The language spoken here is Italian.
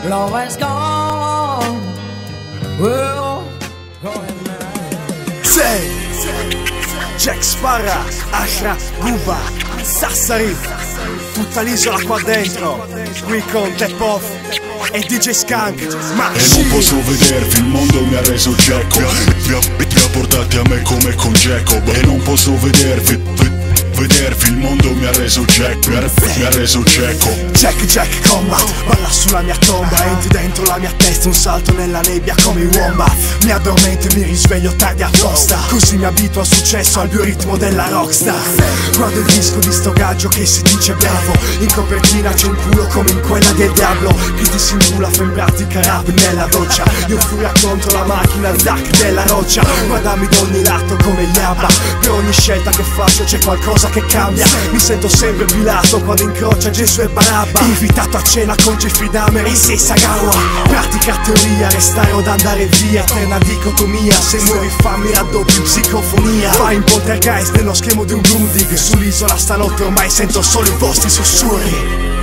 love has gone. Well, go ahead, man. Sei Jack Sparra, Ashra, Guba, Sassari, tutta l'isola qua dentro, qui con The Puff e DJ Skunk. E non posso vedervi, il mondo mi ha reso Jacko. Vi ha portati a me come con Jacob. E non posso vedervi, il mondo mi ha reso Jack, mi ha reso Jacko. Jack Combat, balla sulla mia tomba. Entri dentro la mia testa, un salto nella nebbia come i wombat. Mi addormento e mi risveglio tardi apposta, così mi abituo al successo, al bioritmo della rockstar. Guardo il disco di sto gaggio che si dice bravo. In copertina c'è un culo come in quella del diavolo, che ti simula fa in pratica rap nella doccia. Io furia contro la macchina Zack della roccia. Guardami da ogni lato come gli Abba. Per ogni scelta che faccio c'è qualcosa che cambia. Mi sento sempre Pilato quando incrocia Gesù e Barabba. Invitato a cena con Jeffrey Dahmer e Sagawa. Pratica teoria, restare o andare via. Eterna dicotomia, se muori fammi raddoppio psicofonia. Fai in poltergeist nello schermo di un Grundig. Sull'isola stanotte ormai sento solo i vostri sussurri.